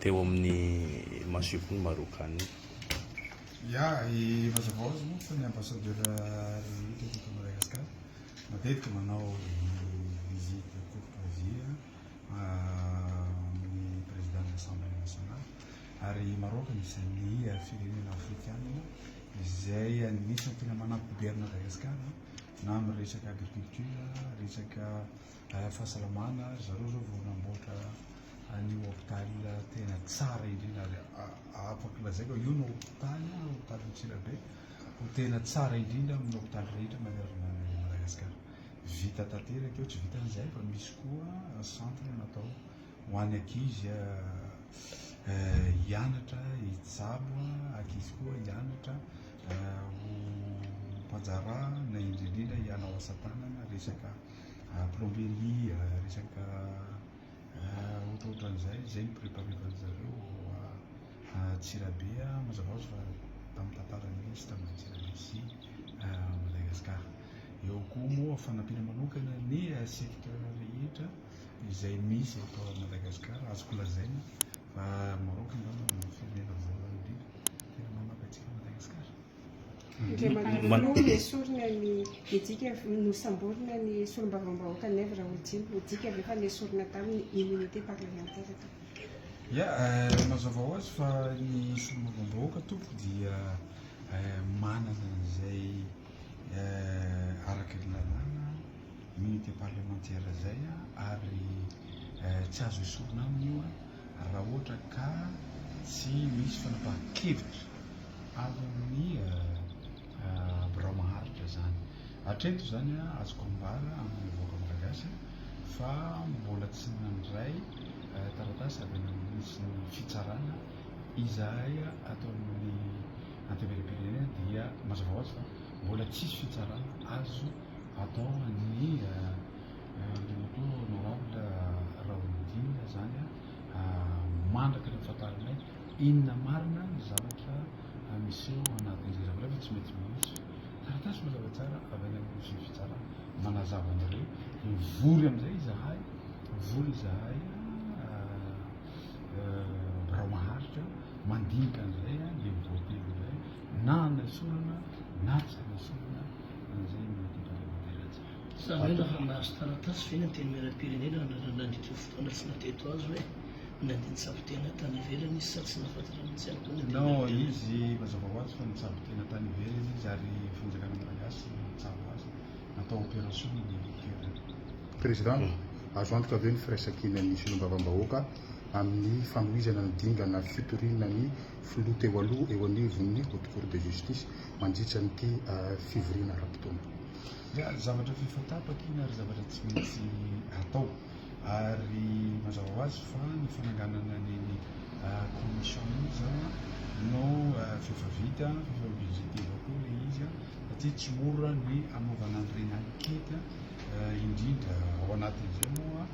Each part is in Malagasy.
teo amin'ny masivony marokany. Ya, mazava hoazy moa fa ny ambassadeur rehetra eto Madagasikara matetika manao visite courtoisie amin'ny président de l'Assemblée nationale ary Maroc anisan'ny firenena afrikana izay anisany tena manampy gouvernement Madagasikara na amin'ny resaka agriculture, resaka fahasalamana. Zareo zao vao namboatra ny hôpitaly tena tsara indrindra afaka lazaiko io ny hôpitaly Antsirabe tena tsara indrindra amin'ny hôpitaly rehetra manerana Madagasikara. Vita tanteraka eo, tsy vita an'izay fa misy koa centre natao ho an'ny ankizy hianatra hitsabo, ankizy koa hianatra ho mpanjara na indrindrindra hianao asa tanana, resaka plomberie, resaka ohatrohatran'izay zay mipreparevan zareo Antsirabe. Mazava hoazy fa tamin'ny tantarany misy tamin'ny Antsirabe sy Madagasikara. Eo koa moa fanampiana manokana ny secteur rehetra izay misy eto Madagasikara. Azoko lazaina fa Maroc angamba ny firenena voalohany indrindra tena manampy antsika Madagasikara. Andriamanitra esorina ny ejika nosamborina ny solombavam-bahoaka nefa raha ojino ejika rehefa nesorina tamin'ny immunité parlementaire. Ya, mazava hoazy fa ny solombavam-bahoaka tompo dia manana an'izay araka ny lalàna immunité parlementaire zay ary tsy azo esorina aminy io raha ohatra ka tsy misy fanapahan-kevitra avy amin'ny birao maharitra zany. Hatreto zany azoko ambara amin'ny vahoaka malagasy fa mbola tsy nandray taratasy avy misy ny fitsarana izay ataon'ny anteverim-pirenena dia mazava hoazy fa mbola tsisy fitsarana azo atao ny lemoto honorable Raolodina zany mandraka ny fahafatarana inona marina ny zavatra miseho anatin'izay zavatra fa tsy mety misy taratasy mazava tsara avy any amin'ny fitsarana manazava an'ireo mivory am'izay izahay birao maharitra mandinika an'izay le mivoaty izay na nesorana na tsy nesorana an'izay immunité parlementaire azy. Zany hoe raha mahazo taratasy ve ny antenimieram-pirenena nandritra fotoana tsy nateto azy hoe nandeha nitsabo tena tany ivelany izy sa tsy nafantatra mihitsy any koa No, izy mazava hoazy fa nitsabo tena tany ivelany izy ary fanjakana malagasy nitsabo azy natao opération ny toerana. Président, azo antoka ve ny firaisan-kinan'ny solombavam-bahoaka amin'ny fanohizana ny dingana fitoriana ny filoha teo aloha eo anivon'ny haute cour de justice mandritra n'ity fivoriana ara-potoana? Ya, zavatra fifatapaka iny ary zavatra tsy maintsy atao ary mazava hoazy fa ny fananganana ny commission izy no fefavita fefabudgétaire koa le izy satria tsy mora ny anaovana an'ireny ankety indrindra ao anatin'izay moa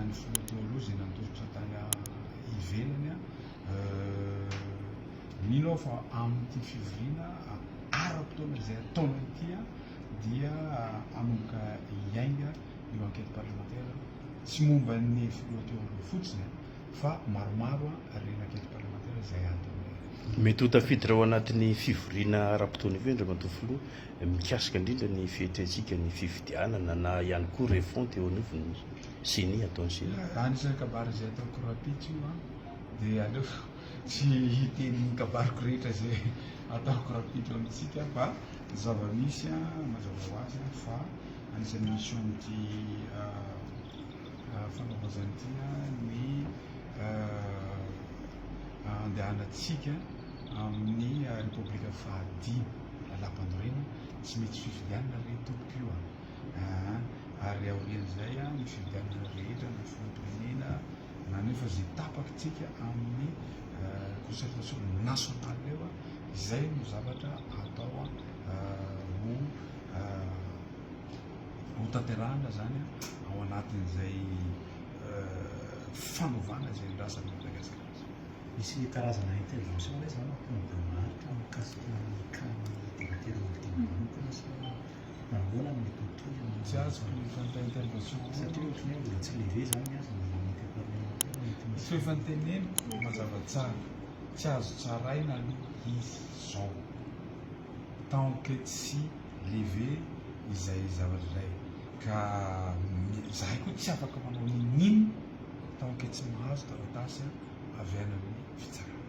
ny filoha teo aloha zay nandositra tany ivelany mino aho fa amin'ity fivoriana ara-potoana izay ataona ity dia anomboka iainga io enquête parlementaire tsy momba ny filoha teo aloha fotsiny fa maromaro reny enquête parlementaire izay atao. Mety ho tafiditra ao anatin'ny fivoriana ara-potoana io Andriamatoa filoha mikasika indrindra ny fietratsika ny fifidianana na ihany koa refonte eo anivon'ny sini ataony sini. Anisany kabary izay ataoko rapitra io dia aleo tsy hiten'ny kabariko rehetra zay ataoko rapitra amitsika fa zava-misy mazava hoazy fa anisan'ny mission ty fanaovazan'ity ny andehanatsika amin'ny république fahadimy lapandorena tsy mety fifidianana re tompoko io ary aorian'izay ny fifidianana rehetra ny filohampirenena na nefa zay tapakitsika amin'ny concertation nationale eo izay no zavatra atao ho tanterahana zany ao anatin'izay fanaovana zay ndrasan'ny Madagasikara. Misy karazana intervention re zany tonga maritra mikasika ny candidature ultime sa nahoana ny tsy azo fanta intervention satria ohatrany hoe mbola tsy levé zany azy ny unité parlementaire Tsy efa nyteneny mazava tsara tsy azo tsaraina aloha izy zao tant que tsy leve izay zavatra iray ka zahay koa tsy afaka manao ninino tant que tsy mahazo taratasy avy any amin'ny fitsarana.